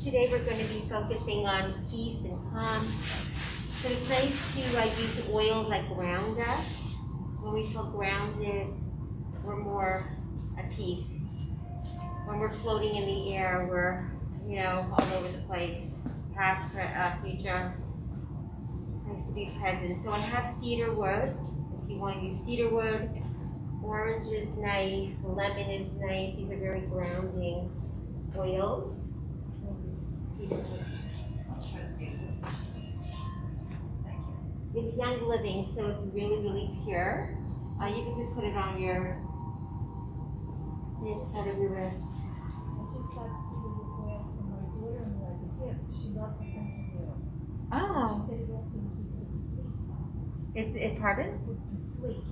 Today we're going to be focusing on peace and calm. So it's nice to use oils that ground us. When we feel grounded, we're more at peace. When we're floating in the air, we're, all over the place. Past, future. Nice to be present. So I have cedar wood. If you want to use cedar wood, orange is nice, lemon is nice. These are very grounding oils. Cedar wood. It's Young Living, so it's really, really pure. You can just put it on your inside of your wrist. I just got cedar wood oil from my daughter-in-law as a gift. She loves essential oils. Oh. She said it also is good for sleep. It's pardon? Good for sleep.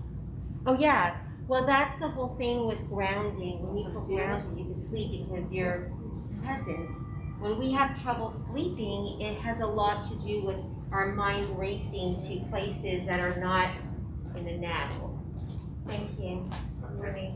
Oh yeah. Well, that's the whole thing with grounding. When you feel grounded, you can sleep because you're present. When we have trouble sleeping, it has a lot to do with our mind racing to places that are not in the now. Thank you. Remy.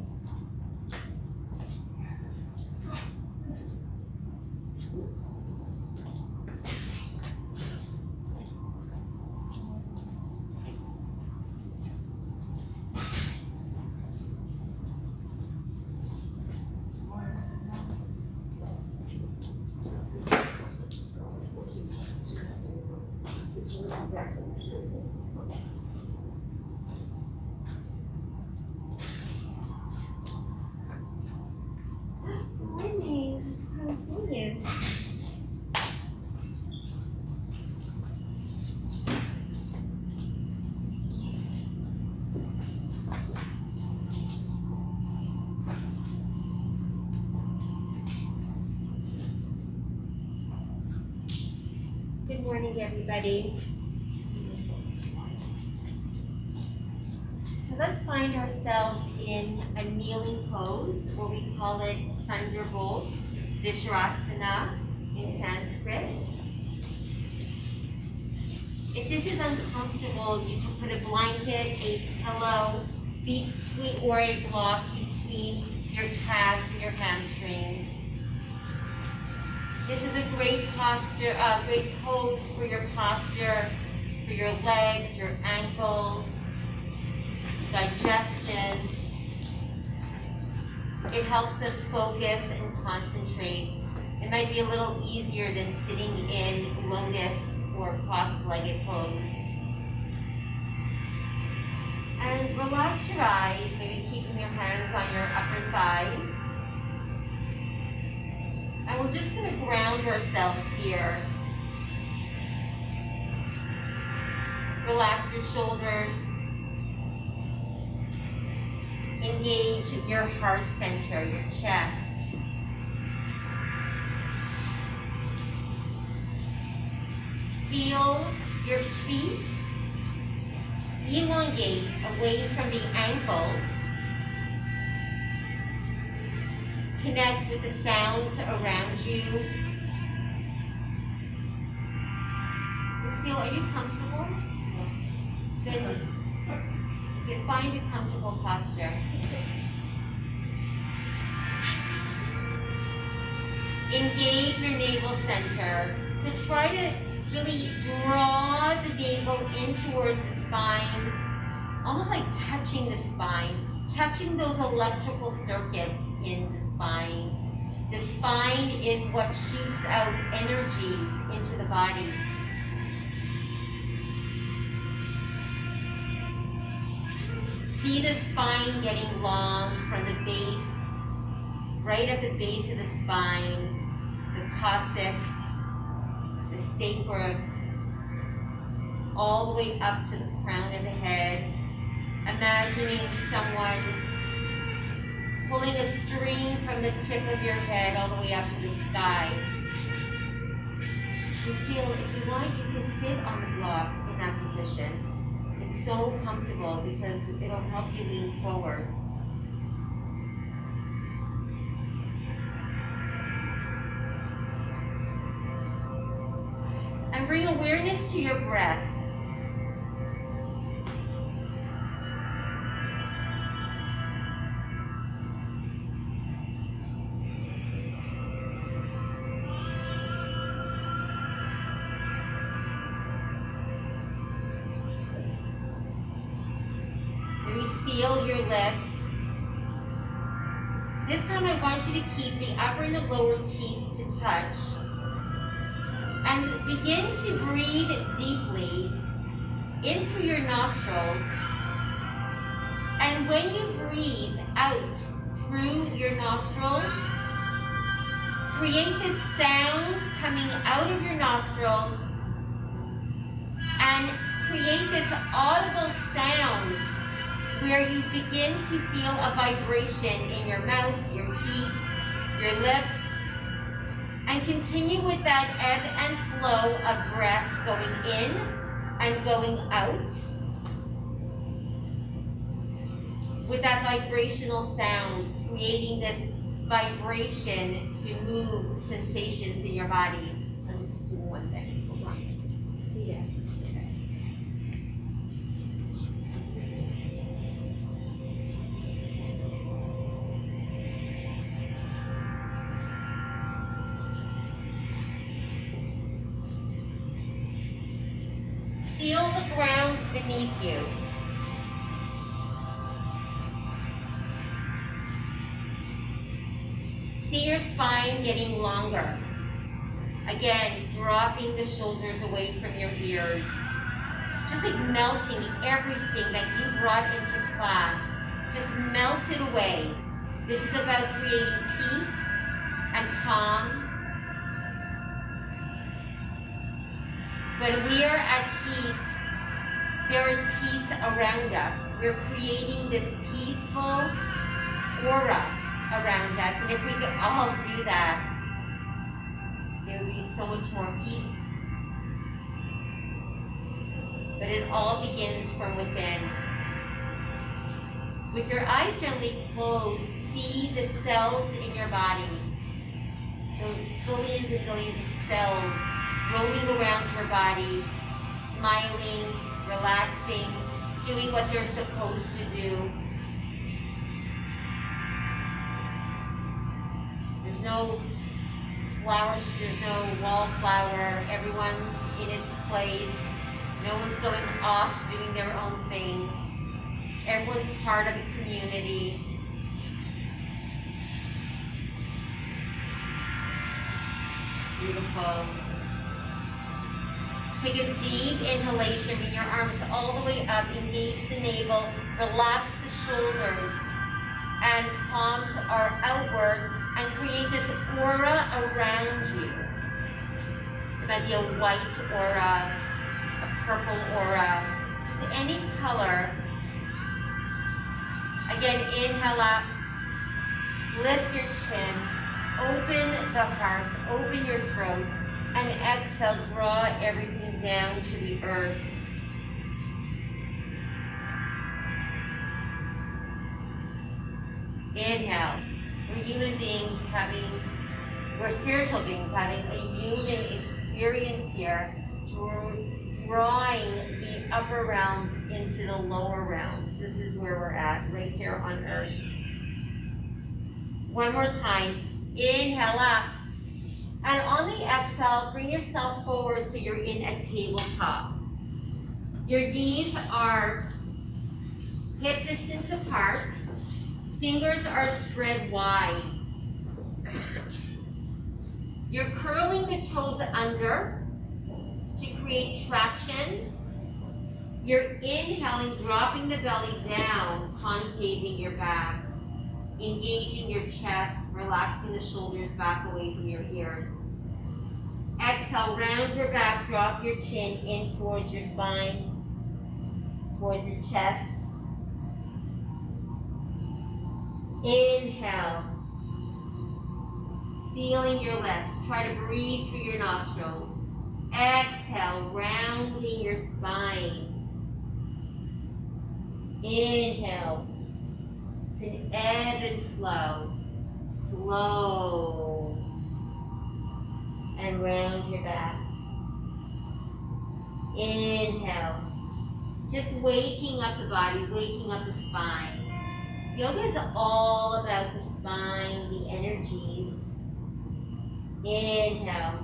Good morning, everybody. So let's find ourselves in a kneeling pose, or we call it Thunderbolt, Vajrasana in Sanskrit. If this is uncomfortable, you can put a blanket, a pillow, or a block between your calves and your hamstrings. This is a great posture, great pose for your posture, for your legs, your ankles, digestion. It helps us focus and concentrate. It might be a little easier than sitting in lotus or cross-legged pose. And relax your eyes, maybe keeping your hands on your upper thighs. And we're just going to ground ourselves here. Relax your shoulders. Engage your heart center, your chest. Feel your feet elongate away from the ankles. Connect with the sounds around you. Lucille, are you comfortable? Then find a comfortable posture. Engage your navel center. So try to really draw the navel in towards the spine, almost like touching the spine. Touching those electrical circuits in the spine. The spine is what shoots out energies into the body. See the spine getting long from the base, right at the base of the spine, the coccyx, the sacrum, all the way up to the crown of the head. Imagining someone pulling a string from the tip of your head all the way up to the sky. Lucille, if you want, you can sit on the block in that position. It's so comfortable because it'll help you lean forward. And bring awareness to your breath. your lips. This time I want you to keep the upper and the lower teeth to touch. And begin to breathe deeply in through your nostrils. And when you breathe out through your nostrils, create this sound coming out of your nostrils and create this audible sound where you begin to feel a vibration in your mouth, your teeth, your lips, and continue with that ebb and flow of breath going in and going out with that vibrational sound, creating this vibration to move sensations in your body. I'm just doing one thing. Hold on. Yeah. Feel the ground beneath you. See your spine getting longer. Again, dropping the shoulders away from your ears. Just like melting everything that you brought into class. Just melt it away. This is about creating peace and calm. When we are at peace, there is peace around us. We're creating this peaceful aura around us. And if we could all do that, there would be so much more peace. But it all begins from within. With your eyes gently closed, see the cells in your body. Those billions and billions of cells roaming around your body, smiling, relaxing, doing what they're supposed to do. There's no flowers, there's no wallflower. Everyone's in its place. No one's going off doing their own thing. Everyone's part of a community. Beautiful. Take a deep inhalation, bring your arms all the way up, engage the navel, relax the shoulders, and palms are outward, and create this aura around you. It might be a white aura, a purple aura, just any color. Again, inhale up, lift your chin, open the heart, open your throat, and exhale, draw everything down to the earth. Inhale. We're human beings we're spiritual beings having a human experience here, drawing the upper realms into the lower realms. This is where we're at, right here on earth. One more time. Inhale up. And on the exhale, bring yourself forward so you're in a tabletop. Your knees are hip distance apart. Fingers are spread wide. You're curling the toes under to create traction. You're inhaling, dropping the belly down, concaving your back, engaging your chest, relaxing the shoulders back away from your ears. Exhale, round your back, drop your chin in towards your spine, towards your chest. Inhale, sealing your lips. Try to breathe through your nostrils. Exhale, rounding your spine. Inhale. It's an ebb and flow. Slow. And round your back. Inhale. Just waking up the body, waking up the spine. Yoga is all about the spine, the energies. Inhale.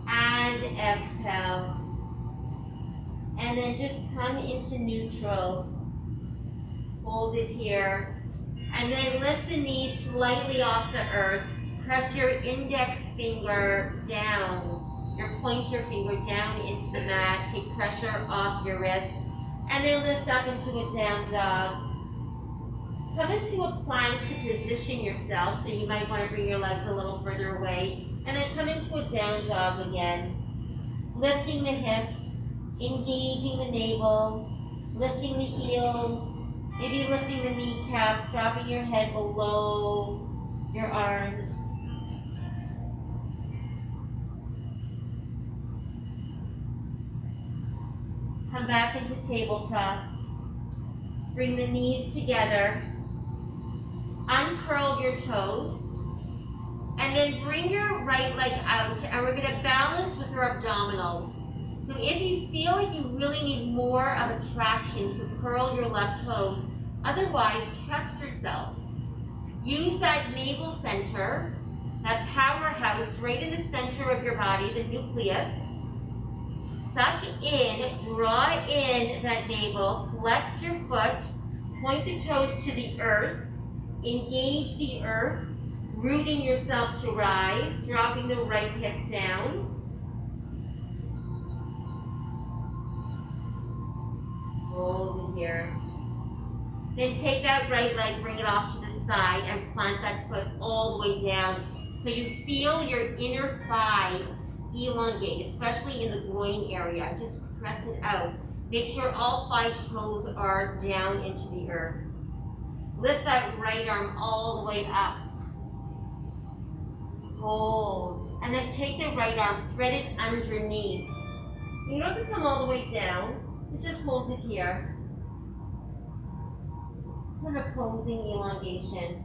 And exhale. And then just come into neutral. Hold it here. And then lift the knees slightly off the earth. Press your index finger down, your pointer finger down into the mat. Take pressure off your wrists. And then lift up into a down dog. Come into a plank to position yourself. So you might want to bring your legs a little further away. And then come into a down dog again. Lifting the hips, engaging the navel, lifting the heels, maybe lifting the kneecaps, dropping your head below your arms. Come back into tabletop. Bring the knees together. Uncurl your toes. And then bring your right leg out, and we're gonna balance with our abdominals. So if you feel like you really need more of a traction, you can curl your left toes. Otherwise, trust yourself. Use that navel center, that powerhouse right in the center of your body, the nucleus. Suck in, draw in that navel, flex your foot, point the toes to the earth, engage the earth, rooting yourself to rise, dropping the right hip down. Hold it here. Then take that right leg, bring it off to the side, and plant that foot all the way down. So you feel your inner thigh elongate, especially in the groin area. Just press it out. Make sure all 5 toes are down into the earth. Lift that right arm all the way up. Hold. And then take the right arm, thread it underneath. You don't have to come all the way down, but just hold it here. Just an opposing elongation.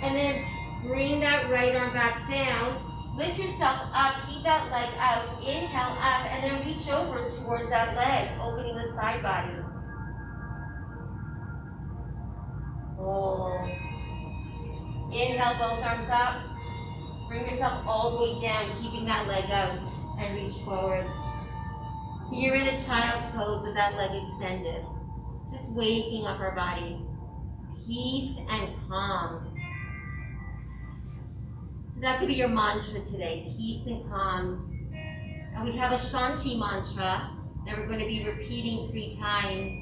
And then bring that right arm back down. Lift yourself up, keep that leg out. Inhale up, and then reach over towards that leg, opening the side body. Hold. Inhale, both arms up. Bring yourself all the way down, keeping that leg out, and reach forward. So you're in a child's pose with that leg extended. Just waking up our body. Peace and calm. So that could be your mantra today, peace and calm. And we have a Shanti mantra that we're going to be repeating 3 times.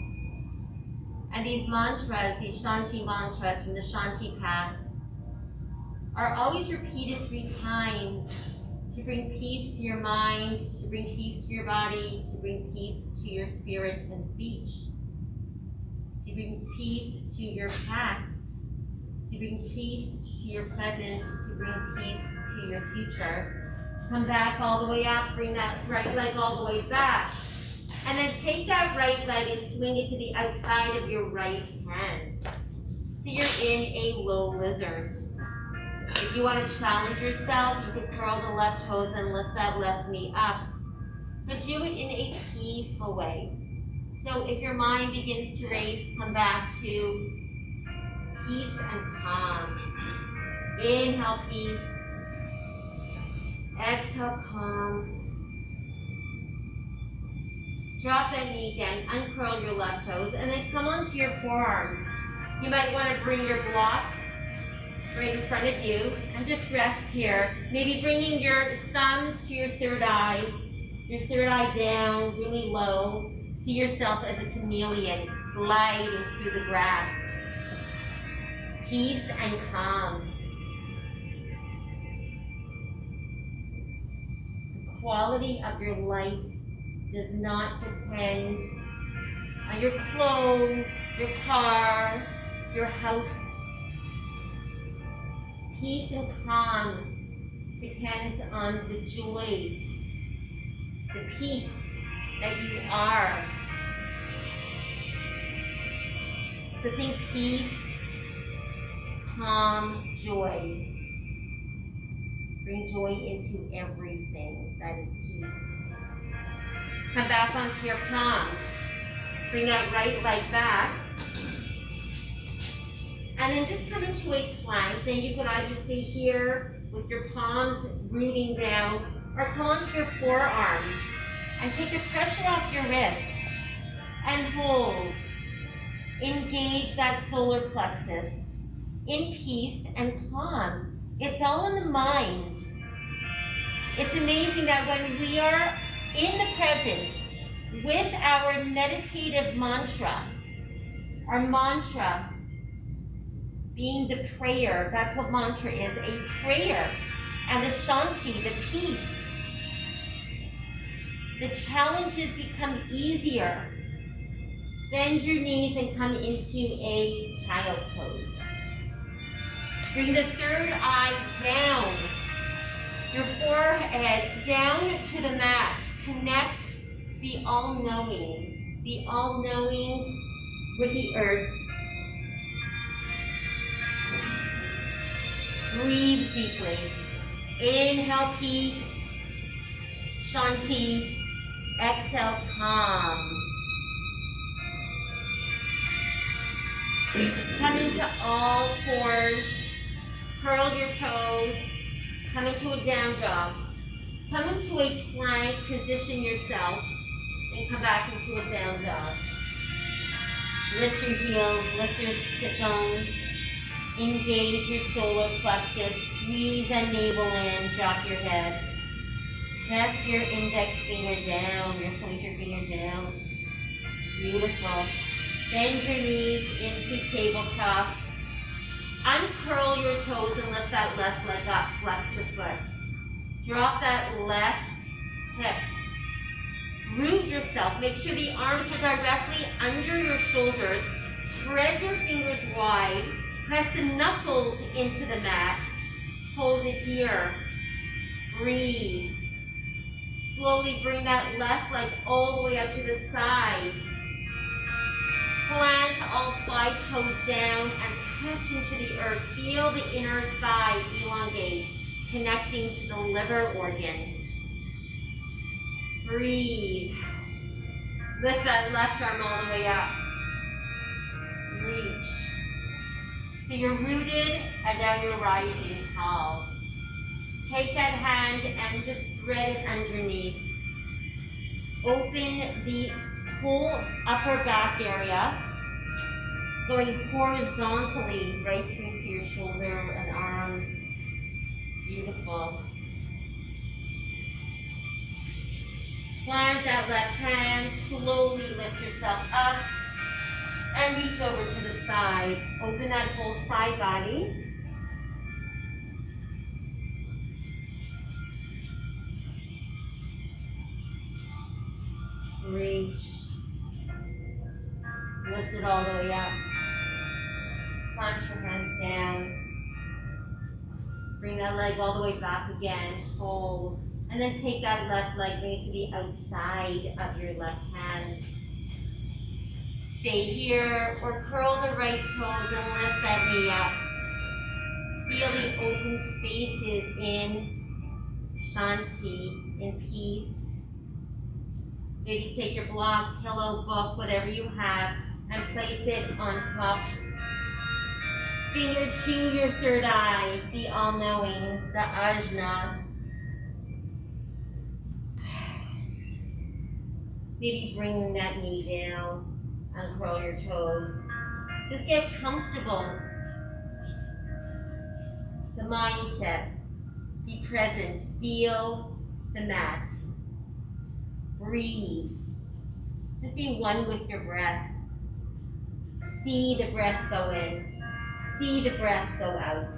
And these mantras, these Shanti mantras from the Shanti path, are always repeated 3 times to bring peace to your mind, to bring peace to your body, to bring peace to your spirit and speech, to bring peace to your past, to bring peace to your present, to bring peace to your future. Come back all the way up, bring that right leg all the way back. And then take that right leg and swing it to the outside of your right hand. So you're in a low lizard. If you want to challenge yourself, you can curl the left toes and lift that left knee up. But do it in a peaceful way. So if your mind begins to race, come back to peace and calm. Inhale, peace. Exhale, calm. Drop that knee down, uncurl your left toes, and then come onto your forearms. You might want to bring your block right in front of you and just rest here. Maybe bringing your thumbs to your third eye down really low. See yourself as a chameleon gliding through the grass. Peace and calm. The quality of your life does not depend on your clothes, your car, your house. Peace and calm depends on the joy, the peace that you are. So think peace, calm, joy. Bring joy into everything. That is peace. Come back onto your palms. Bring that right leg back. And then just come into a plank. Then you can either stay here with your palms rooting down, or come onto your forearms and take the pressure off your wrists and hold. Engage that solar plexus in peace and calm. It's all in the mind. It's amazing that when we are in the present with our meditative mantra, our mantra being the prayer, that's what mantra is, a prayer, and the shanti, the peace, the challenges become easier. Bend your knees and come into a child's pose. Bring the third eye down, your forehead down to the mat. Connect the all-knowing with the earth. Breathe deeply. Inhale, peace, shanti. Exhale, calm. Come into all fours. Curl your toes. Come into a down dog. Come into a plank. Position yourself. And come back into a down dog. Lift your heels. Lift your sit bones. Engage your solar plexus. Squeeze that navel in. Drop your head. Press your index finger down. Your pointer finger down. Beautiful. Bend your knees into tabletop. Uncurl your toes and lift that left leg up. Flex your foot. Drop that left hip. Root yourself. Make sure the arms are directly under your shoulders. Spread your fingers wide. Press the knuckles into the mat. Hold it here. Breathe. Slowly bring that left leg all the way up to the side. Plant all 5 toes down and press into the earth. Feel the inner thigh elongate, connecting to the liver organ. Breathe. Lift that left arm all the way up. Reach. So you're rooted and now you're rising tall. Take that hand and just thread it underneath. Open the whole upper back area, going horizontally right through to your shoulder and arms. Beautiful. Plant that left hand, slowly lift yourself up and reach over to the side. Open that whole side body. Reach. Lift it all the way up. Plant your hands down. Bring that leg all the way back again. Hold. And then take that left leg, bring it to the outside of your left hand. Stay here or curl the right toes and lift that knee up. Feel the open spaces in shanti, in peace. Maybe take your block, pillow, book, whatever you have, and place it on top. Finger to your third eye, the all-knowing, the ajna. Maybe bring that knee down, uncurl your toes. Just get comfortable. It's a mindset. Be present, feel the mat. Breathe. Just be one with your breath. See the breath go in. See the breath go out.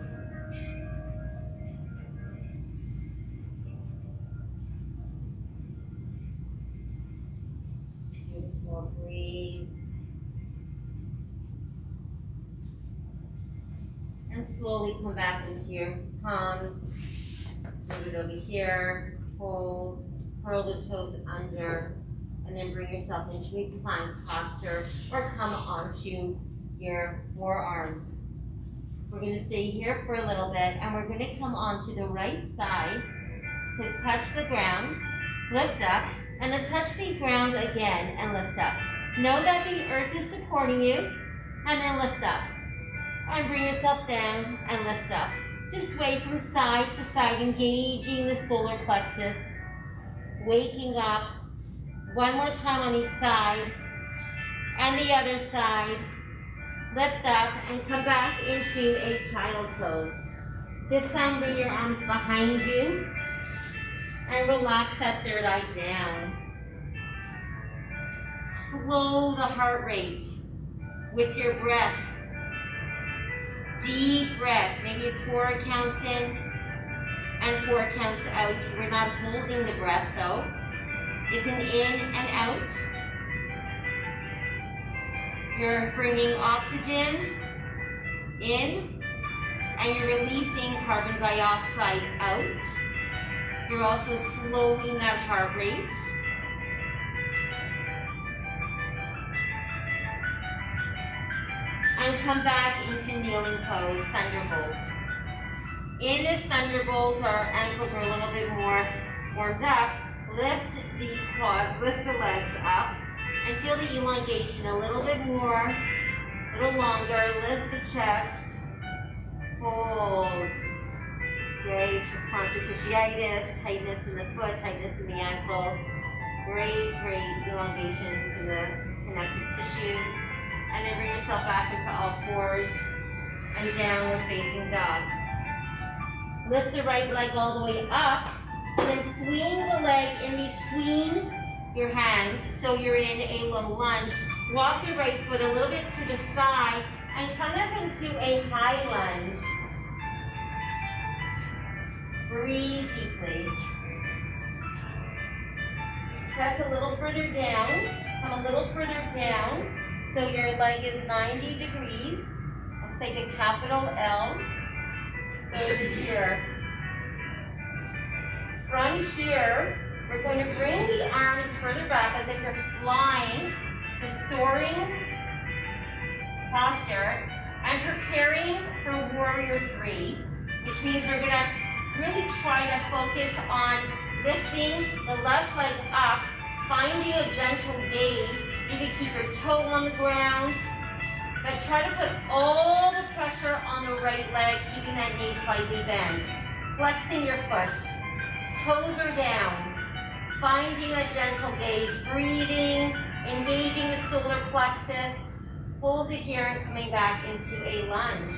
Beautiful. Breathe. And slowly come back into your palms. Move it over here. Hold. Curl the toes under, and then bring yourself into a plank posture or come onto your forearms. We're going to stay here for a little bit, and we're going to come onto the right side to touch the ground, lift up, and then touch the ground again and lift up. Know that the earth is supporting you, and then lift up. And bring yourself down and lift up. Just sway from side to side, engaging the solar plexus. waking up. One more time on each side. And the other side. Lift up and come back into a child's pose. This time bring your arms behind you and relax that third eye down. Slow the heart rate with your breath. Deep breath. Maybe it's 4 counts in and 4 counts out. We're not holding the breath though. It's an in and out. You're bringing oxygen in and you're releasing carbon dioxide out. You're also slowing that heart rate. And come back into kneeling pose, thunderbolt. In this thunderbolt, our ankles are a little bit more warmed up. Lift the quads, lift the legs up, and feel the elongation a little bit more, a little longer. Lift the chest. Hold. Great. Plantar fasciitis, tightness in the foot, tightness in the ankle. Great, great elongations in the connective tissues. And then bring yourself back into all fours and downward facing dog. Lift the right leg all the way up, and then swing the leg in between your hands so you're in a low lunge. Walk the right foot a little bit to the side and come up into a high lunge. Breathe deeply. Just press a little further down. Come a little further down so your leg is 90 degrees. Looks like a capital L. Go to here. From here, we're going to bring the arms further back as if you're flying. It's a soaring posture and preparing for Warrior 3, which means we're going to really try to focus on lifting the left leg up, finding a gentle gaze. You can keep your toe on the ground, but try to put all the pressure on the right leg, keeping that knee slightly bent. Flexing your foot. Toes are down. Finding that gentle gaze. Breathing, engaging the solar plexus. Hold it here and coming back into a lunge.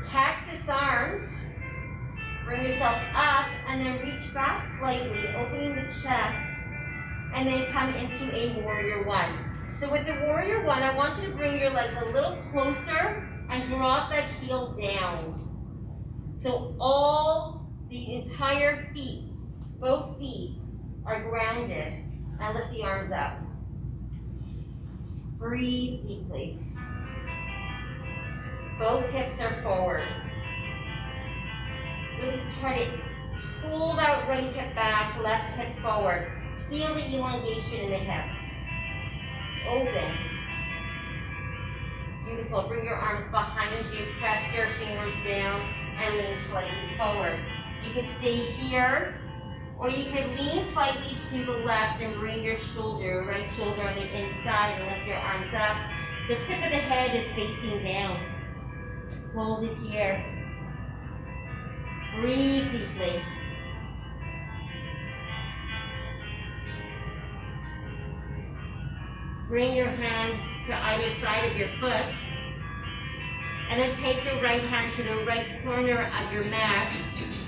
Cactus arms. Bring yourself up and then reach back slightly, opening the chest. And then come into a Warrior 1. So with the Warrior 1, I want you to bring your legs a little closer and drop that heel down. So the entire feet, both feet, are grounded. And lift the arms up. Breathe deeply. Both hips are forward. Really try to pull that right hip back, left hip forward. Feel the elongation in the hips. Open. Beautiful. Bring your arms behind you. Press your fingers down and lean slightly forward. You can stay here, or you can lean slightly to the left and bring your right shoulder on the inside and lift your arms up. The tip of the head is facing down. Hold it here. Breathe deeply. Bring your hands to either side of your foot. And then take your right hand to the right corner of your mat.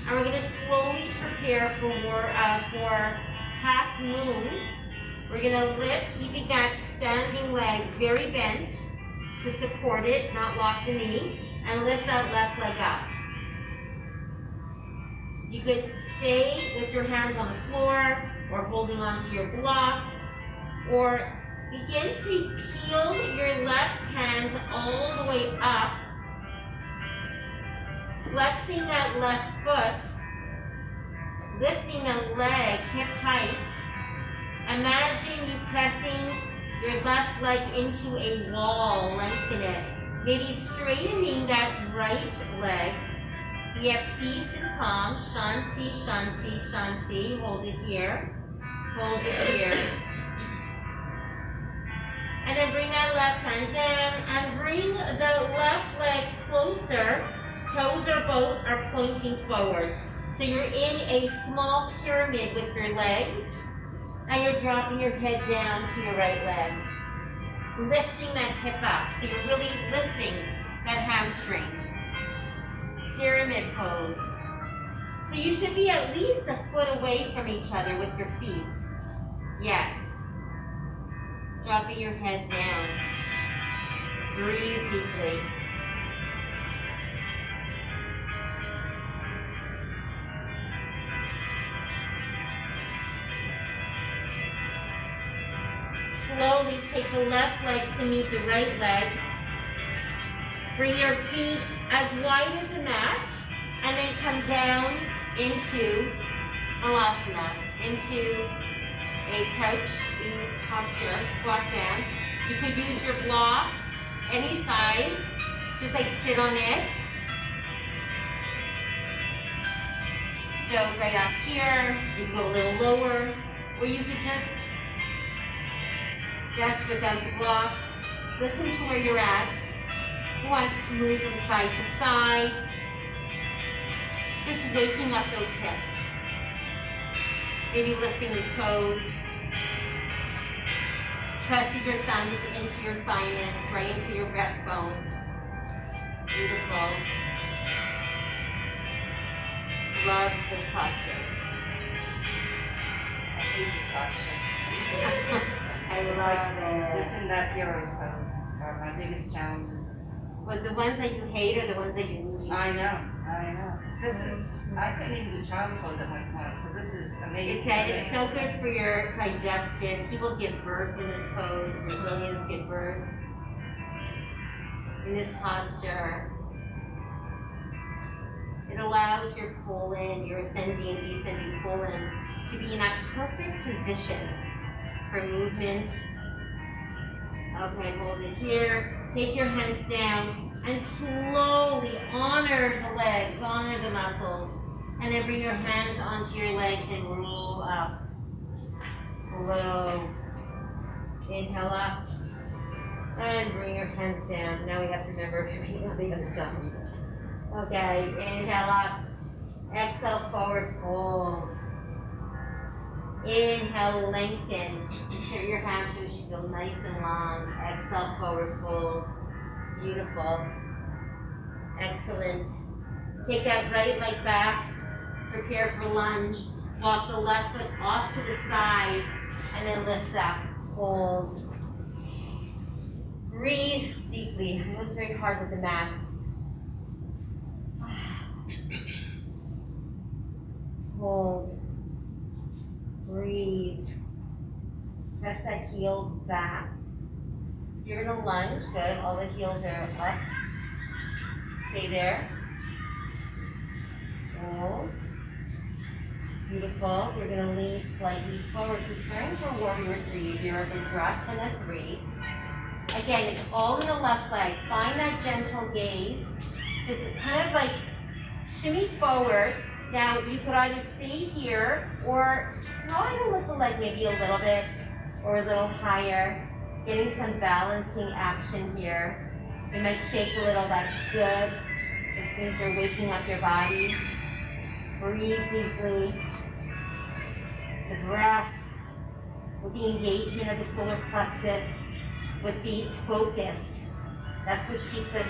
And we're going to slowly prepare for half moon. We're going to lift, keeping that standing leg very bent to support it, not lock the knee. And lift that left leg up. You could stay with your hands on the floor or holding onto your block, or begin to peel your left hand all the way up, flexing that left foot, lifting the leg hip height. Imagine you pressing your left leg into a wall, lengthen it. Maybe straightening that right leg. Be at peace and calm. Shanti, shanti, shanti. Hold it here. Hold it here. And then bring that left hand down and bring the left leg closer. Toes are pointing forward. So you're in a small pyramid with your legs, and you're dropping your head down to your right leg. Lifting that hip up. So you're really lifting that hamstring. Pyramid pose. So you should be at least a foot away from each other with your feet. Yes. Dropping your head down. Breathe deeply. Slowly take the left leg to meet the right leg. Bring your feet as wide as the mat, and then come down into Malasana, into a crouch posture, squat down. You could use your block, any size, just like sit on it. Go right up here, you can go a little lower, or you could just rest without the block. Listen to where you're at. You want to move from side to side. Just waking up those hips. Maybe lifting the toes. Pressing your thumbs into your thymus, right into your breastbone. Beautiful. Love this posture. I hate this posture. I It's love like it. this and that hero's pose are my biggest challenges. But the ones that you hate are the ones that you need. I know. This is, I couldn't even do child's pose at my 20, so this is amazing. It's so good for your digestion. People give birth in this pose. Brazilians give birth in this posture. It allows your colon, your ascending and descending colon, to be in that perfect position for movement. Okay, hold it here. Take your hands down and slowly honor the legs, honor the muscles. And then bring your hands onto your legs and roll up. Slow. Inhale up. And bring your hands down. Now we have to remember everything on the other side. Okay, inhale up. Exhale, forward fold. Inhale, lengthen. Make sure your hamstrings should feel nice and long. Exhale, forward fold. Beautiful. Excellent. Take that right leg back. Prepare for lunge. Walk the left foot off to the side and then lift up. Hold. Breathe deeply. I know it's very hard with the masks. Hold. Breathe. Press that heel back. So you're gonna lunge, good. All the heels are up. Stay there. Hold. Beautiful. We're gonna lean slightly forward, preparing for warrior three. You're in Virasana 3. Again, it's all in the left leg. Find that gentle gaze. Just kind of like shimmy forward. Now, you could either stay here or try to lift the leg maybe a little bit or a little higher. Getting some balancing action here. You might shake a little, that's good. This means you're waking up your body. Breathe deeply. The breath with the engagement of the solar plexus, with the focus. That's what keeps us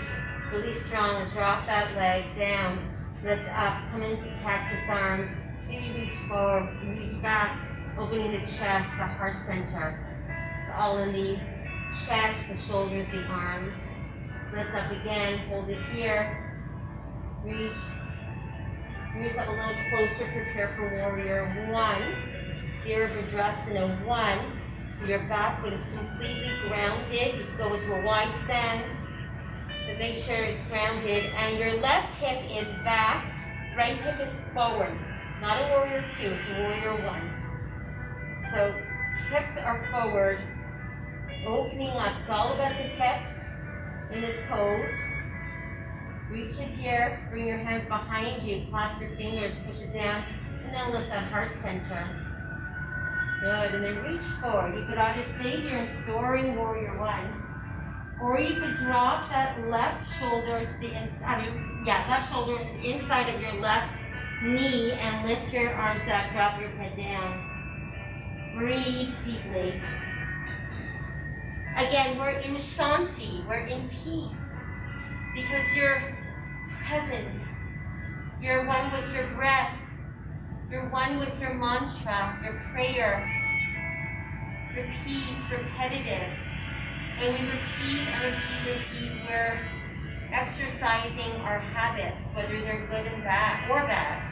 really strong. Drop that leg down. Lift up, come into cactus arms. Maybe reach forward, reach back, opening the chest, the heart center. It's all in the chest, the shoulders, the arms. Lift up again, hold it here. Reach. Bring yourself a little closer, prepare for warrior one. Here for Virasana 1. So your back foot is completely grounded. You can go into a wide stand. But make sure it's grounded, and your left hip is back, right hip is forward. Not a warrior 2, it's a warrior 1. So hips are forward, opening up. It's all about the hips in this pose. Reach it here, bring your hands behind you, clasp your fingers, push it down, and then lift that heart center. Good, and then reach forward. You could either stay here in soaring warrior 1, or you could drop that left shoulder to the inside, left shoulder inside of your left knee and lift your arms up, drop your head down. Breathe deeply. Again, we're in Shanti, we're in peace, because you're present. You're one with your breath. You're one with your mantra, your prayer. Repeat, repetitive. And we repeat and repeat. We're exercising our habits, whether they're good and bad or bad.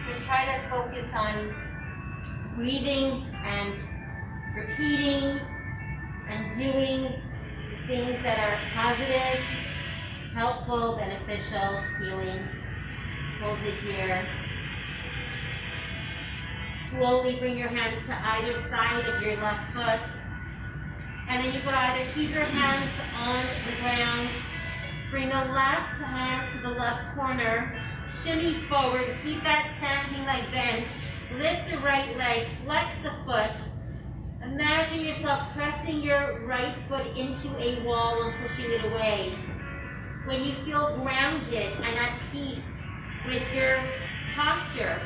So try to focus on breathing and repeating and doing things that are positive, helpful, beneficial, healing. Hold it here. Slowly bring your hands to either side of your left foot. And then you could either keep your hands on the ground, bring the left hand to the left corner, shimmy forward, keep that standing leg bent, lift the right leg, flex the foot. Imagine yourself pressing your right foot into a wall and pushing it away. When you feel grounded and at peace with your posture,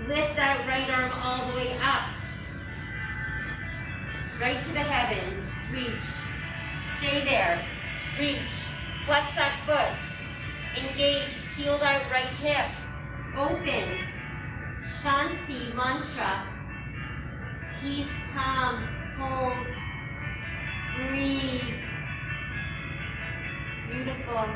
lift that right arm all the way up, right to the heavens. Reach. Stay there. Reach. Flex that foot. Engage. Peel that right hip. Opened. Shanti mantra. Peace, calm, hold. Breathe. Beautiful.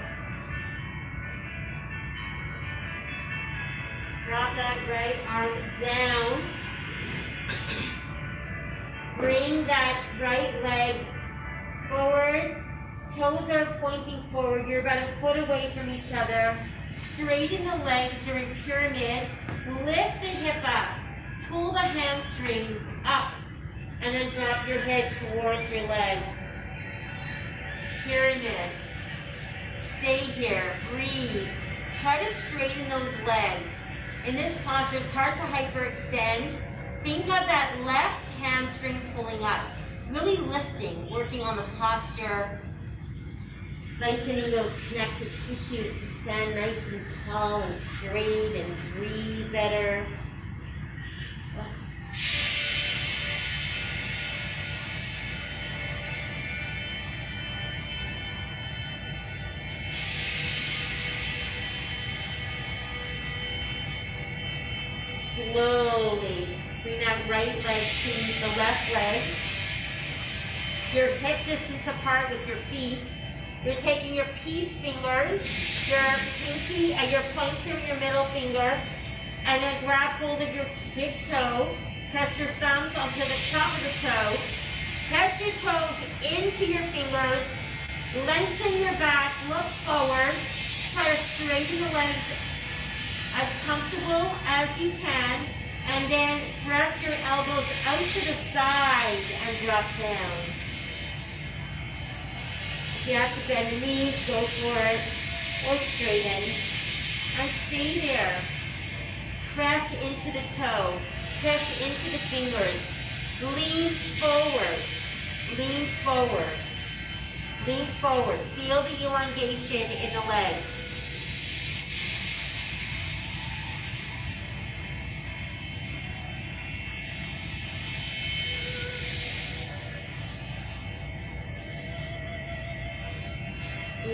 Drop that right arm down. Bring that right leg forward. Toes are pointing forward. You're about a foot away from each other. Straighten the legs. You're in pyramid. Lift the hip up. Pull the hamstrings up. And then drop your head towards your leg. Pyramid. Stay here. Breathe. Try to straighten those legs. In this posture, it's hard to hyperextend. Think of that left hamstring pulling up. Really lifting, working on the posture, lengthening those connective tissues to stand nice and tall and straight and breathe better. Slowly bring that right leg to the left leg. Your hip distance apart with your feet. You're taking your peace fingers, your pinky and your pointer and your middle finger, and then grab hold of your big toe. Press your thumbs onto the top of the toe. Press your toes into your fingers. Lengthen your back, look forward. Try to straighten the legs as comfortable as you can, and then press your elbows out to the side and drop down. If you have to bend the knees, go for it, or straighten, and stay there. Press into the toe, press into the fingers, lean forward, lean forward, lean forward. Feel the elongation in the legs.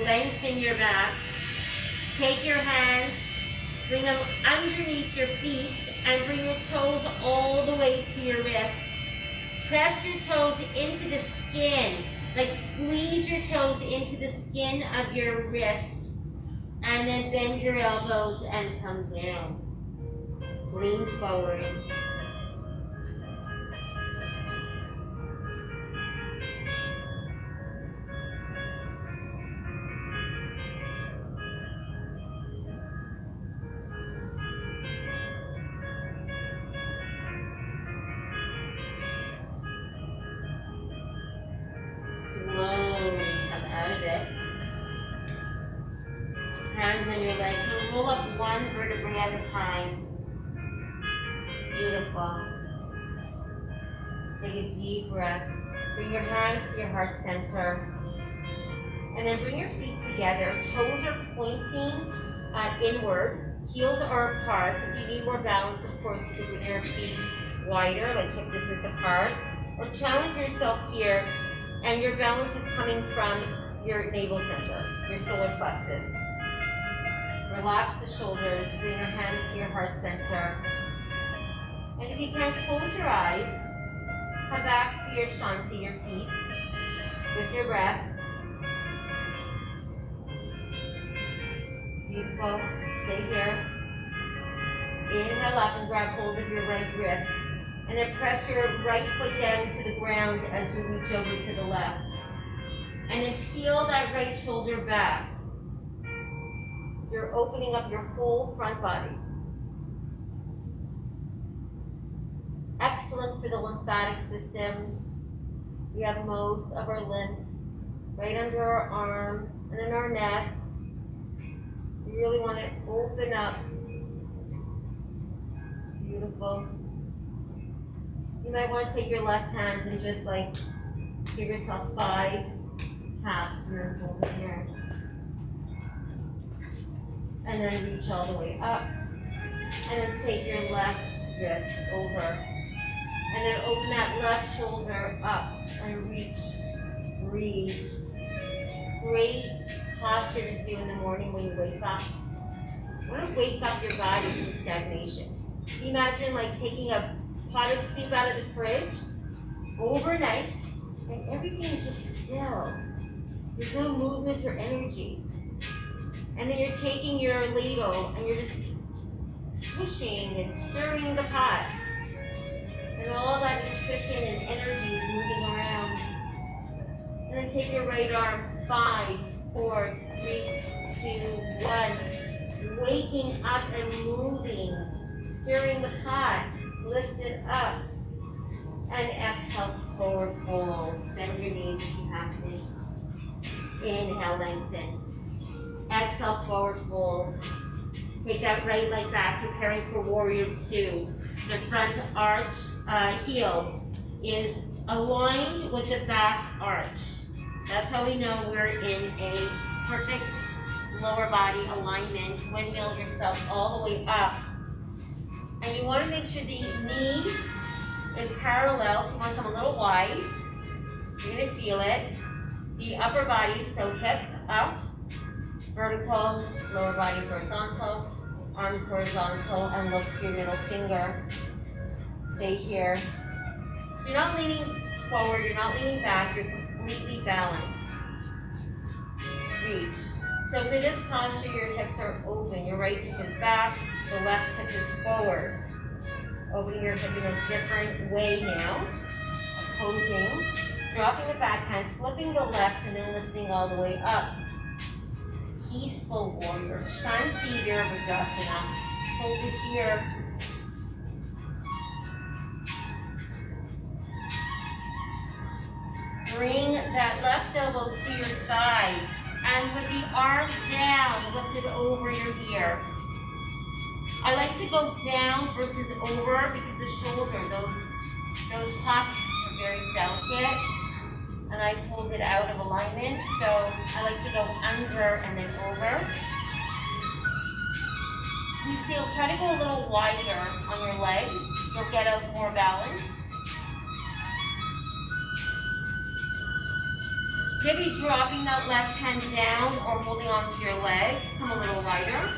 Lengthen your back. Take your hands, bring them underneath your feet, and bring your toes all the way to your wrists. Press your toes into the skin, like squeeze your toes into the skin of your wrists, and then bend your elbows and come down. Lean forward. Hands on your legs and roll up one vertebrae at a time. Beautiful. Take a deep breath. Bring your hands to your heart center. And then bring your feet together. Toes are pointing inward. Heels are apart. If you need more balance, of course, you can bring your feet wider, like hip distance apart, or challenge yourself here, and your balance is coming from your navel center, your solar plexus. Relax the shoulders, bring your hands to your heart center. And if you can, close your eyes. Come back to your Shanti, your peace, with your breath. Beautiful. Stay here. Inhale up and grab hold of your right wrist. And then press your right foot down to the ground as you reach over to the left. And then peel that right shoulder back. So you're opening up your whole front body. Excellent for the lymphatic system. We have most of our lymph right under our arm and in our neck. You really want to open up. Beautiful. You might want to take your left hand and just like give yourself 5 taps and then hold it here. And then reach all the way up. And then take your left wrist over. And then open that left shoulder up and reach. Breathe. Great posture to do in the morning when you wake up. You want to wake up your body from stagnation. Imagine like taking a pot of soup out of the fridge overnight and everything is just still. There's no movement or energy. And then you're taking your ladle and you're just swishing and stirring the pot. And all that nutrition and energy is moving around. And then take your right arm, 5, 4, 3, 2, 1. Waking up and moving. Stirring the pot. Lift it up. And exhale, forward fold. Bend your knees if you have to. Inhale, lengthen. Exhale, forward fold. Take that right leg back, preparing for warrior 2. The front arch heel is aligned with the back arch. That's how we know we're in a perfect lower body alignment. Windmill yourself all the way up. And you want to make sure the knee is parallel, so you want to come a little wide. You're going to feel it. The upper body, so hip up, vertical, lower body horizontal, arms horizontal, and look to your middle finger. Stay here. So you're not leaning forward, you're not leaning back, you're completely balanced. Reach. So for this posture, your hips are open. Your right hip is back, the left hip is forward. Opening your hip in a different way now. Opposing. Dropping the backhand, flipping the left, and then lifting all the way up. Peaceful warrior. Shanti Virabhadrasana. Hold it here. Bring that left elbow to your thigh. And with the arm down, lift it over your ear. I like to go down versus over because the shoulder, those pockets are very delicate. And I pulled it out of alignment, so I like to go under and then over. You still try to go a little wider on your legs. You'll get a more balance. Maybe dropping that left hand down or holding onto your leg. Come a little wider.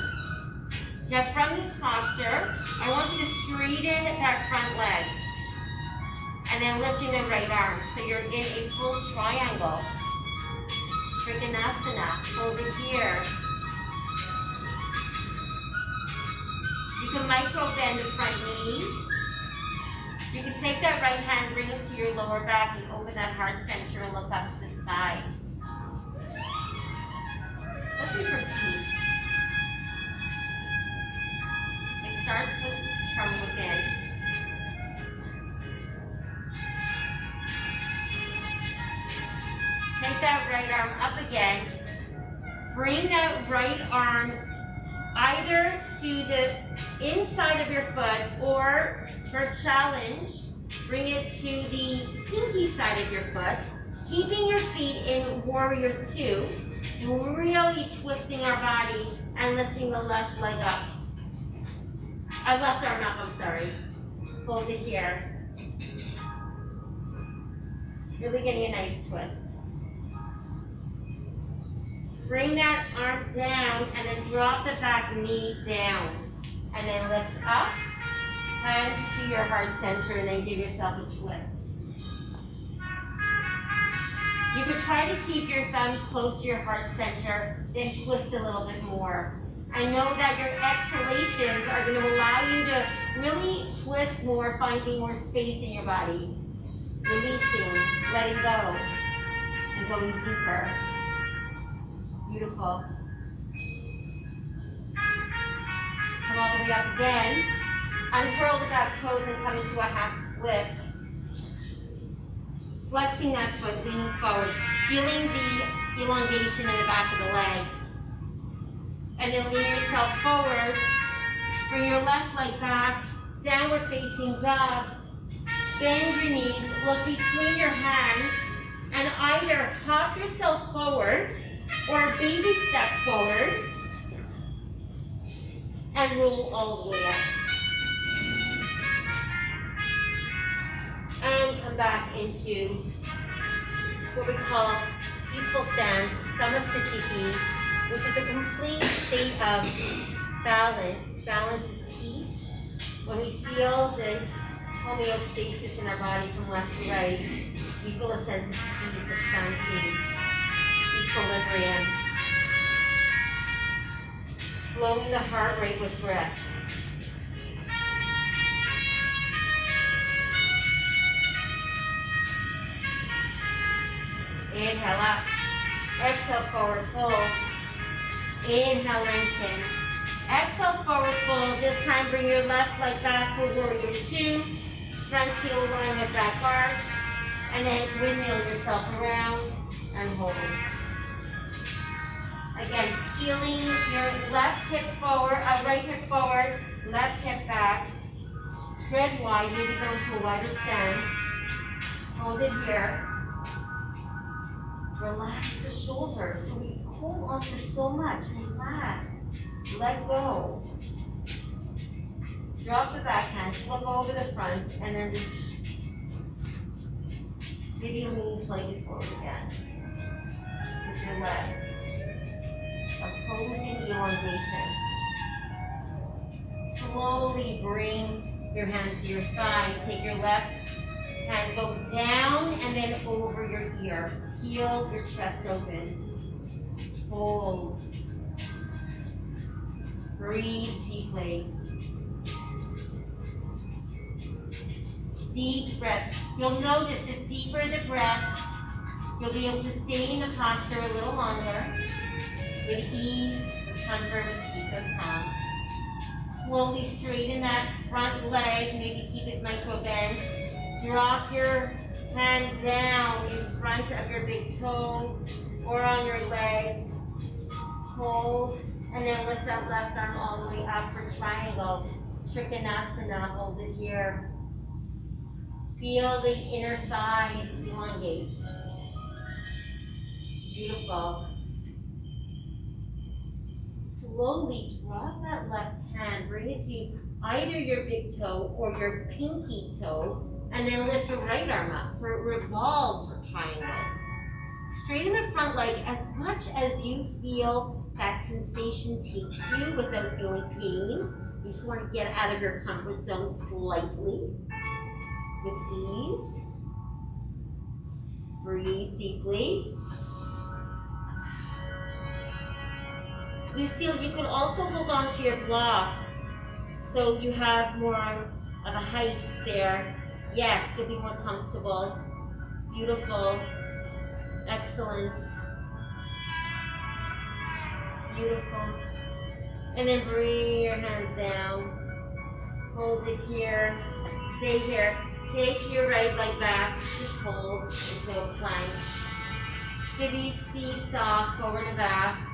Now from this posture, I want you to straighten that front leg. And then lifting the right arm. So you're in a full triangle. Trikonasana. Hold it here. You can micro bend the front knee. You can take that right hand, bring it to your lower back, and open that heart center and look up to the sky. Especially for peace. It starts from within. Take that right arm up again. Bring that right arm either to the inside of your foot or, for challenge, bring it to the pinky side of your foot, keeping your feet in warrior 2, and really twisting our body and lifting the left leg up. Left arm up, I'm sorry. Hold it here. Really getting a nice twist. Bring that arm down and then drop the back knee down. And then lift up, hands to your heart center, and then give yourself a twist. You could try to keep your thumbs close to your heart center, then twist a little bit more. I know that your exhalations are going to allow you to really twist more, finding more space in your body. Releasing, letting go, and going deeper. Beautiful. Come all the way up again. Uncurl the back toes and come into a half split. Flexing that foot, leaning forward, feeling the elongation in the back of the leg. And then lean yourself forward. Bring your left leg back, downward facing dog. Bend your knees, look between your hands, and either hop yourself forward or baby step forward and roll all the way up. And come back into what we call peaceful stance, samasthiti, which is a complete state of balance. Balance is peace. When we feel the homeostasis in our body from left to right, we feel a sense of peace, of shanti, equilibrium. Slowing the heart rate with breath. Inhale up. Exhale, forward fold. Inhale, lengthen. Exhale, forward fold. This time bring your left leg back for warrior two. Front heel line with back arch. And then windmill yourself around and hold. Again, peeling your left hip forward, right hip forward, left hip back. Spread wide, maybe go into a wider stance. Hold it here. Relax the shoulders. So we hold on to so much. Relax. Let go. Drop the backhand, flip over the front, and then reach. Maybe lean slightly forward again. With your leg. Opposing elongation. Slowly bring your hand to your thigh. Take your left hand, go down and then over your ear. Heel your chest open. Hold. Breathe deeply. Deep breath. You'll notice the deeper the breath, you'll be able to stay in the posture a little longer. With ease, with comfort, with peace and calm. Slowly straighten that front leg, maybe keep it micro bent. Drop your hand down in front of your big toe or on your leg. Hold, and then lift that left arm all the way up for triangle. Trikonasana, hold it here. Feel the inner thighs elongate. Beautiful. Slowly drop that left hand, bring it to either your big toe or your pinky toe, and then lift the right arm up for a revolved triangle. Straighten the front leg as much as you feel that sensation takes you without feeling pain. You just want to get out of your comfort zone slightly with ease. Breathe deeply. Lucille, you could also hold on to your block so you have more of a height there. Yes, you'll be more comfortable. Beautiful. Excellent. Beautiful. And then bring your hands down. Hold it here. Stay here. Take your right leg back. Just hold into a plank. Maybe seesaw forward and back.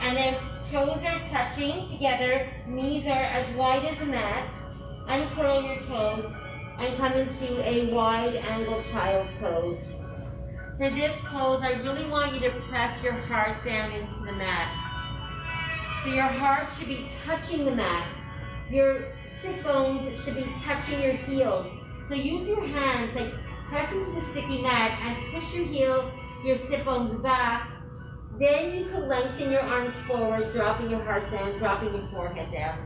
And then toes are touching together, knees are as wide as the mat. Uncurl your toes and come into a wide angle child's pose. For this pose, I really want you to press your heart down into the mat. So your heart should be touching the mat. Your sit bones should be touching your heels. So use your hands, like press into the sticky mat and push your sit bones back. Then you can lengthen your arms forward, dropping your heart down, dropping your forehead down,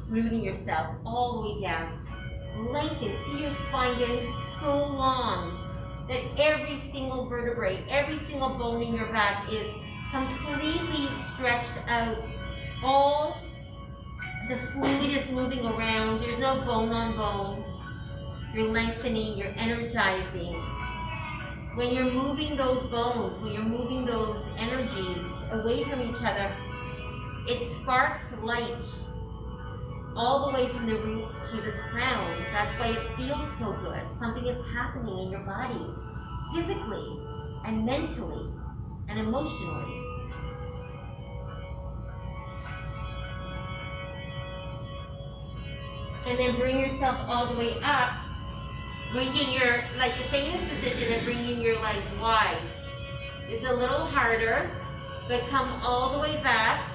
rooting yourself all the way down. Lengthen, see your spine getting so long that every single vertebrae, every single bone in your back is completely stretched out. All the fluid is moving around. There's no bone on bone. You're lengthening, you're energizing. When you're moving those bones, when you're moving those energies away from each other, it sparks light all the way from the roots to the crown. That's why it feels so good. Something is happening in your body, physically and mentally and emotionally. And then bring yourself all the way up, bringing your, like stay in this position and bringing your legs wide. It's a little harder, but come all the way back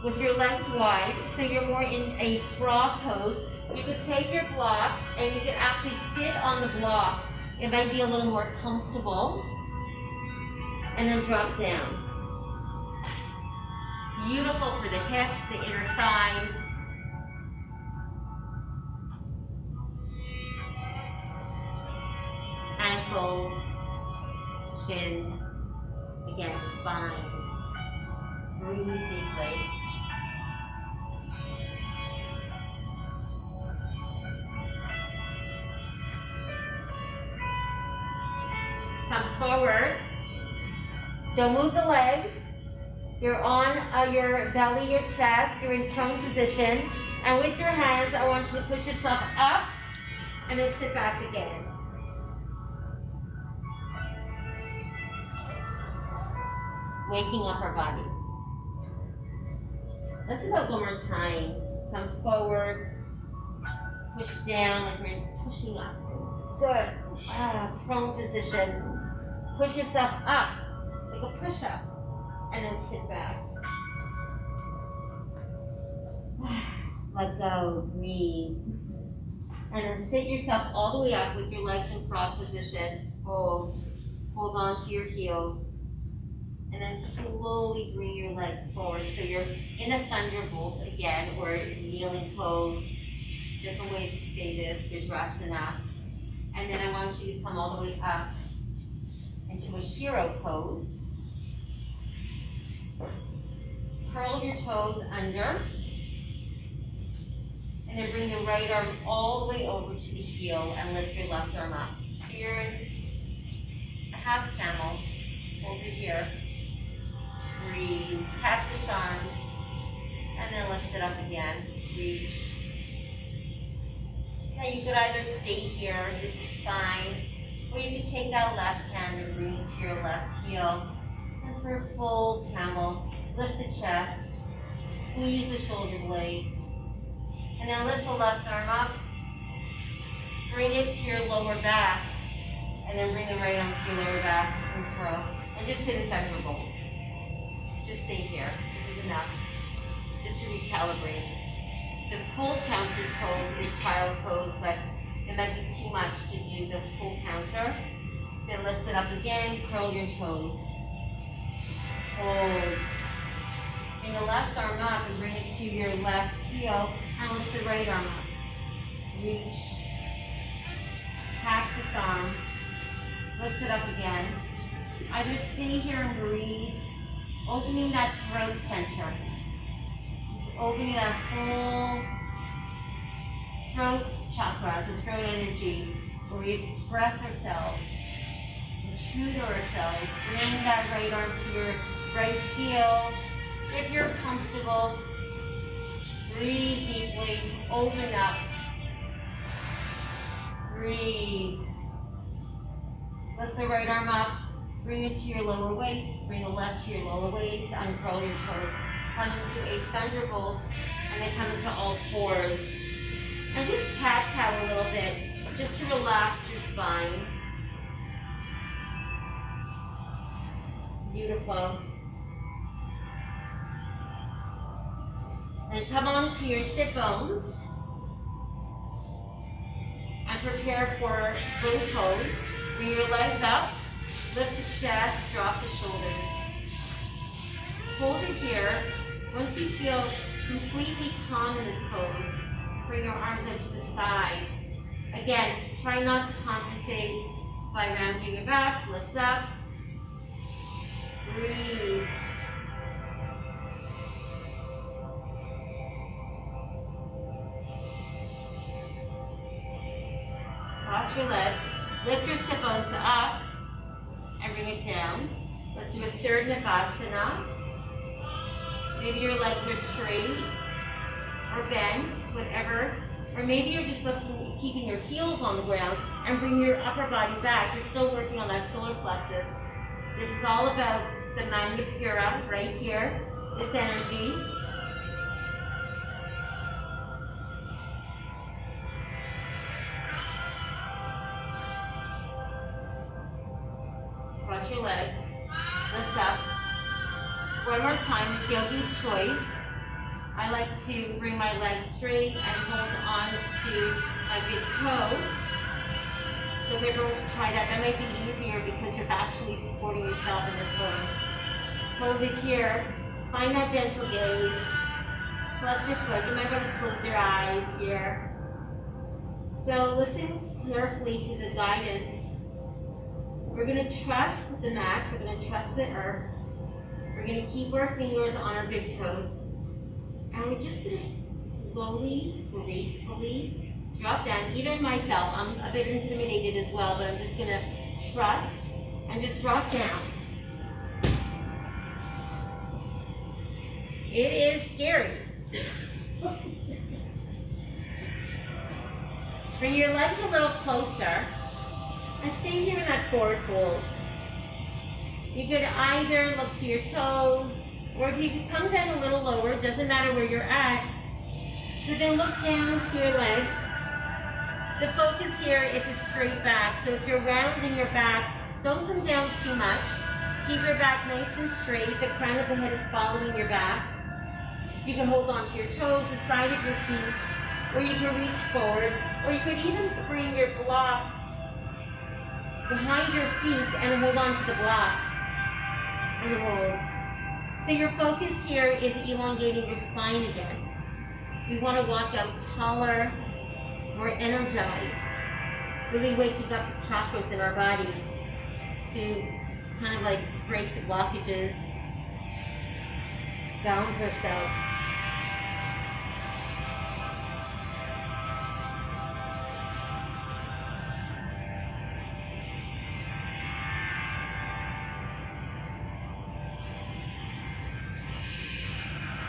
with your legs wide, so you're more in a frog pose. You could take your block and you could actually sit on the block. It might be a little more comfortable. And then drop down. Beautiful for the hips, the inner thighs. Ankles, shins, again, spine. Breathe deeply. Come forward. Don't move the legs. You're on your belly, your chest. You're in prone position. And with your hands, I want you to push yourself up and then sit back again. Waking up our body. Let's do that one more time. Come forward. Push down like we're pushing up. Good. Prone position. Push yourself up like a push-up. And then sit back. Let go. Breathe. And then sit yourself all the way up with your legs in frog position. Hold. Hold on to your heels. And then slowly bring your legs forward. So you're in a thunderbolt again, or kneeling pose. Different ways to say this, Vajrasana. And then I want you to come all the way up into a hero pose. Curl your toes under. And then bring the right arm all the way over to the heel and lift your left arm up. So you're in a half camel. Hold it here. Breathe, cactus arms, and then lift it up again, reach. Now you could either stay here, this is fine, or you could take that left hand and bring it to your left heel. And for a full camel, lift the chest, squeeze the shoulder blades, and then lift the left arm up, bring it to your lower back, and then bring the right arm to your lower back and curl, and just sit in thunderbolt. Just stay here. This is enough. Just to recalibrate. The full counter pose is child's pose, but it might be too much to do the full counter. Then lift it up again, curl your toes. Hold. Bring the left arm up and bring it to your left heel, and lift the right arm up. Reach. Cactus arm. Lift it up again. Either stay here and breathe, opening that throat center. Just opening that whole throat chakra, the throat energy, where we express ourselves, and true to ourselves. Bring that right arm to your right heel. If you're comfortable, breathe deeply, open up. Breathe. Lift the right arm up. Bring it to your lower waist, bring the left to your lower waist, uncurl your toes. Come into a thunderbolt, and then come into all fours. And just cat-cow a little bit, just to relax your spine. Beautiful. And come on to your sit bones. And prepare for both pose. Bring your legs up, lift the chest, drop the shoulders. Hold it here. Once you feel completely calm in this pose, bring your arms out to the side. Again, try not to compensate by rounding your back, lift up. Breathe. Cross your legs. Lift your sit bones up and bring it down. Let's do a third Navasana. Maybe your legs are straight or bent, whatever. Or maybe you're just keeping your heels on the ground and bring your upper body back. You're still working on that solar plexus. This is all about the Manipura right here, this energy. Cross your legs, lift up. One more time, it's yogi's choice. I like to bring my legs straight and hold on to my big toe. So if you ever want to try that, that might be easier because you're actually supporting yourself in this pose. Hold it here, find that gentle gaze. Flex your foot, you might want to close your eyes here. So listen carefully to the guidance. We're going to trust the mat, we're going to trust the earth. We're going to keep our fingers on our big toes. And we're just going to slowly, gracefully drop down. Even myself, I'm a bit intimidated as well, but I'm just going to trust and just drop down. It is scary. Bring your legs a little closer and stay here in that forward fold. You could either look to your toes, or if you could come down a little lower, it doesn't matter where you're at, but then look down to your legs. The focus here is a straight back, so if you're rounding your back, don't come down too much. Keep your back nice and straight, the crown of the head is following your back. You can hold on to your toes, the side of your feet, or you can reach forward, or you could even bring your block behind your feet and hold on to the block and hold. So your focus here is elongating your spine again. We want to walk out taller, more energized, really waking up the chakras in our body to kind of like break the blockages, balance ourselves.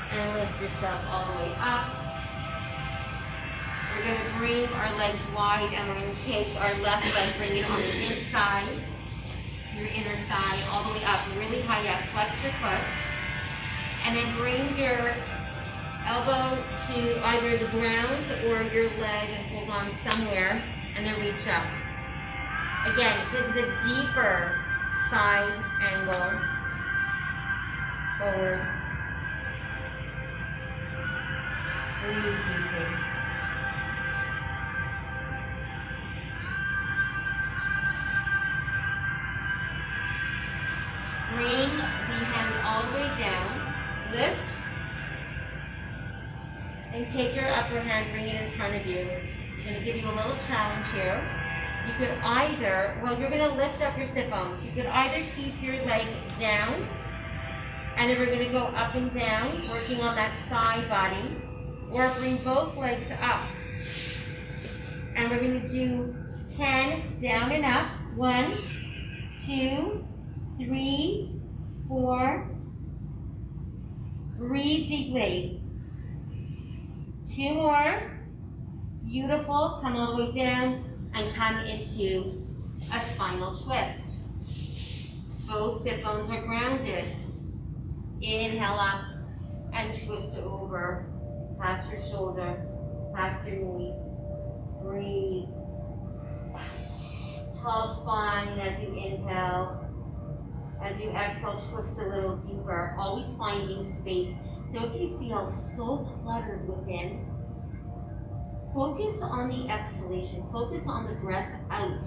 And lift yourself all the way up. We're going to bring our legs wide and we're going to take our left leg, bring it on the inside, your inner thigh, all the way up, really high up. Flex your foot. And then bring your elbow to either the ground or your leg and hold on somewhere and then reach up. Again, this is a deeper side angle. Forward. Breathe deeply. Bring the hand all the way down. Lift. And take your upper hand, bring it in front of you. I'm going to give you a little challenge here. You could either, well, you're going to lift up your sit bones. You could either keep your leg down, and then we're going to go up and down, working on that side body. Or bring both legs up. And we're going to do 10 down and up. 1, 2, 3, 4. Breathe deeply. 2 more. Beautiful. Come all the way down and come into a spinal twist. Both sit bones are grounded. Inhale up and twist over. Past your shoulder, past your knee. Breathe. Tall spine as you inhale. As you exhale, twist a little deeper, always finding space. So if you feel so cluttered within, focus on the exhalation. Focus on the breath out.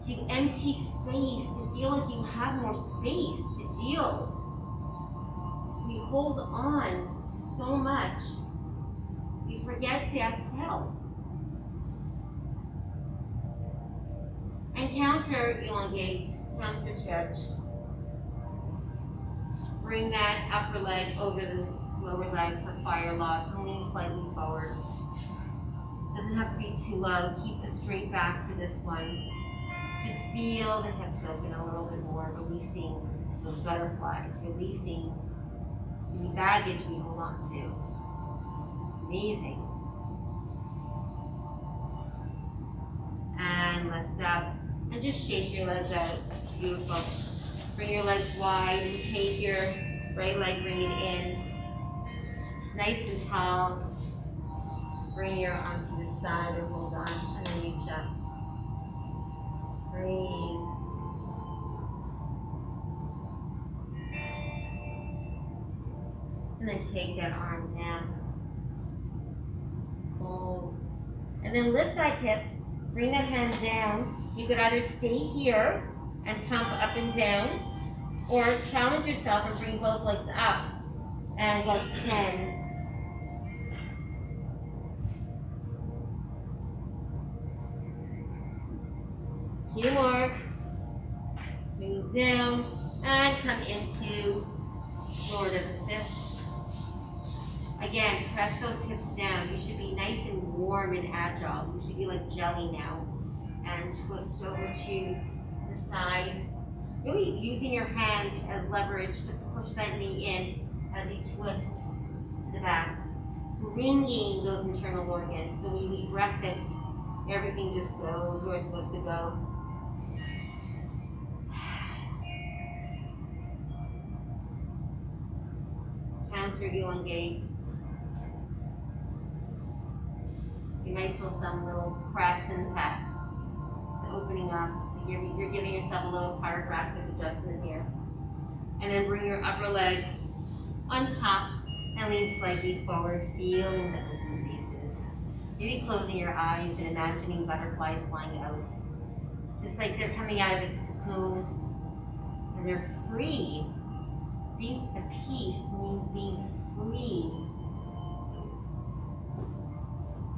To empty space, to feel like you have more space to deal. We hold on to so much, we forget to exhale. And counter elongate, counter stretch. Bring that upper leg over the lower leg for fire lots and lean slightly forward. Doesn't have to be too low. Keep a straight back for this one. Just feel the hips open a little bit more, releasing those butterflies, releasing the baggage we hold on to. Amazing. And lift up. And just shake your legs out. Beautiful. Bring your legs wide and take your right leg, bring it in. Nice and tall. Bring your arm to the side and hold on. And then reach up. Breathe. And then take that arm down. Hold. And then lift that hip. Bring that hand down. You could either stay here and pump up and down, or challenge yourself and bring both legs up. And go 10. Two more. Bring it down and come into Lord of the Fish. Again, press those hips down. You should be nice and warm and agile. You should be like jelly now. And twist over to the side. Really using your hands as leverage to push that knee in as you twist to the back. Bringing those internal organs. So when you eat breakfast, everything just goes where it's supposed to go. Counter elongate. You might feel some little cracks in the pec. Just opening up. You're giving yourself a little chiropractic adjustment here. And then bring your upper leg on top and lean slightly forward, feeling the open spaces. Maybe closing your eyes and imagining butterflies flying out. Just like they're coming out of its cocoon and they're free. Being at peace means being free.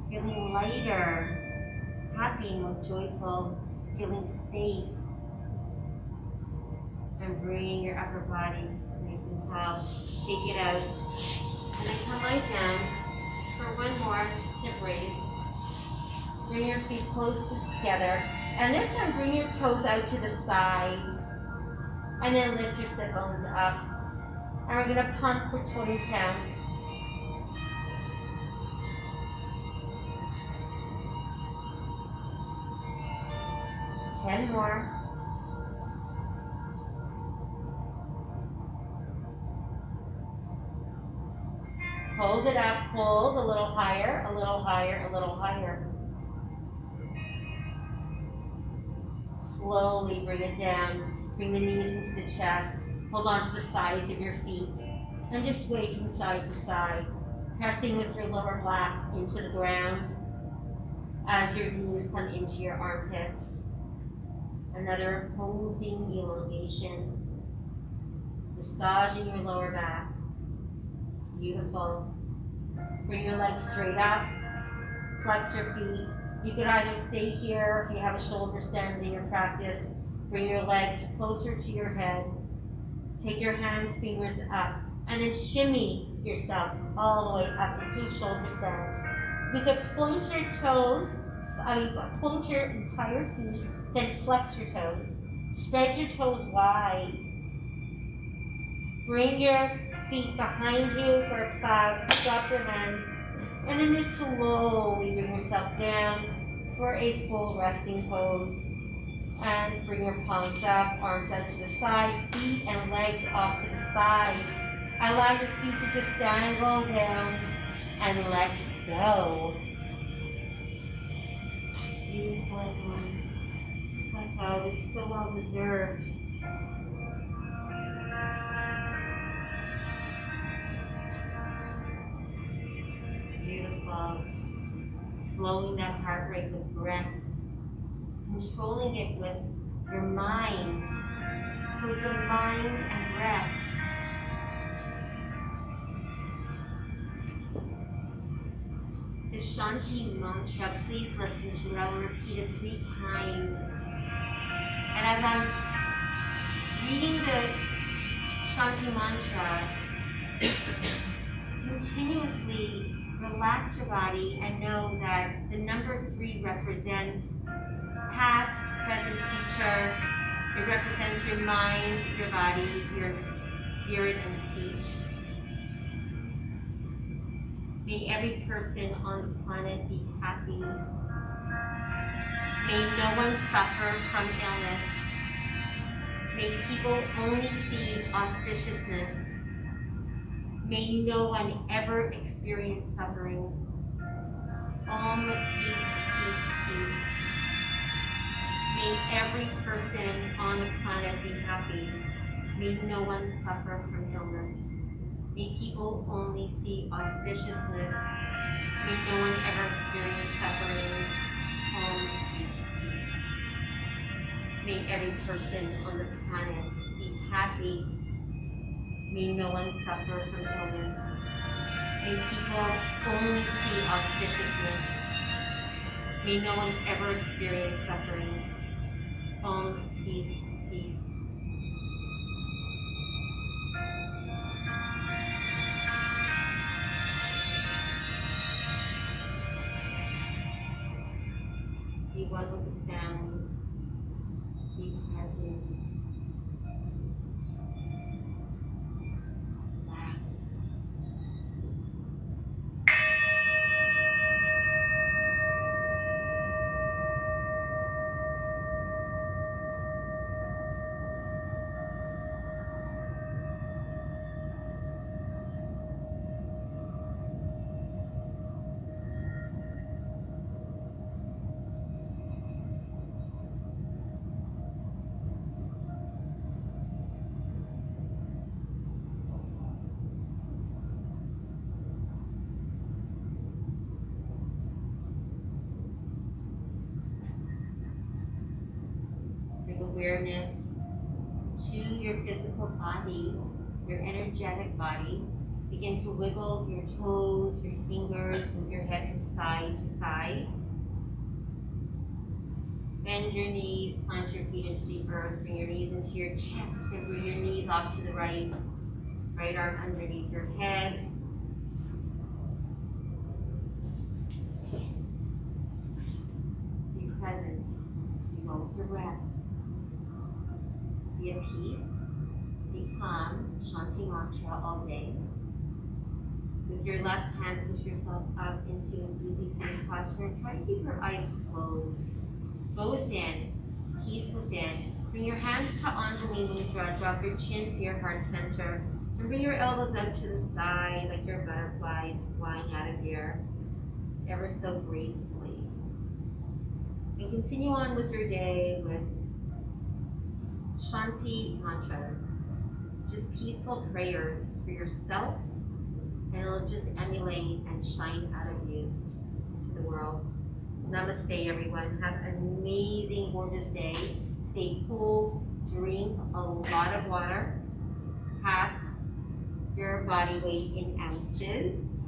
Feeling lighter, happy, more joyful, feeling safe. And bring your upper body nice and tall. Shake it out. And then come right down for one more hip raise. Bring your feet close together. And this time, bring your toes out to the side. And then lift your sit bones up. And we're gonna pump for 20 counts. Ten more. Hold it up, hold a little higher, a little higher, a little higher. Slowly bring it down. Bring the knees into the chest. Hold on to the sides of your feet. And just sway from side to side. Pressing with your lower back into the ground as your knees come into your armpits. Another opposing elongation. Massaging your lower back. Beautiful. Bring your legs straight up. Flex your feet. You could either stay here if you have a shoulder stand in your practice. Bring your legs closer to your head. Take your hands, fingers up, and then shimmy yourself all the way up into a shoulder stand. You could point your toes, point your entire feet, then flex your toes. Spread your toes wide. Bring your feet behind you for a plow. Drop your hands. And then just slowly bring yourself down for a full resting pose. And bring your palms up, arms out to the side, feet and legs off to the side. Allow your feet to just dangle down and let go. Beautiful, everyone. Just let go. This is so well deserved. slowing that heart rate with breath, controlling it with your mind. So it's your mind and breath. The Shanti mantra, please listen to it. I will repeat it 3 times. And as I'm reading the Shanti mantra, continuously relax your body and know that the number 3 represents past, present, future. It represents your mind, your body, your spirit, and speech. May every person on the planet be happy. May no one suffer from illness. May people only see auspiciousness. May no one ever experience sufferings. Om, peace, peace, peace. May every person on the planet be happy. May no one suffer from illness. May people only see auspiciousness. May no one ever experience sufferings. Om, peace, peace. May every person on the planet be happy. May no one suffer from illness. May people only see auspiciousness. May no one ever experience sufferings. Om, peace, peace. Be one with the sound. Be present. Relax. Bring awareness to your physical body, your energetic body. Begin to wiggle your toes, your fingers, move your head from side to side. Bend your knees, plant your feet into the earth, bring your knees into your chest, and bring your knees off to the right. Right arm underneath your head. Be present. Be one with your breath. Be at peace. Be calm. Shanti mantra all day. With your left hand, push yourself up into an easy sitting posture. Try to keep your eyes closed. Go within. Peace within. Bring your hands to Anjali Mudra. Drop your chin to your heart center. And bring your elbows up to the side like your butterflies flying out of here, ever so gracefully. And continue on with your day with Shanti mantras, just peaceful prayers for yourself, and it'll just emulate and shine out of you to the world. Namaste, everyone. Have an amazing, gorgeous day. Stay cool, drink a lot of water, half your body weight in ounces.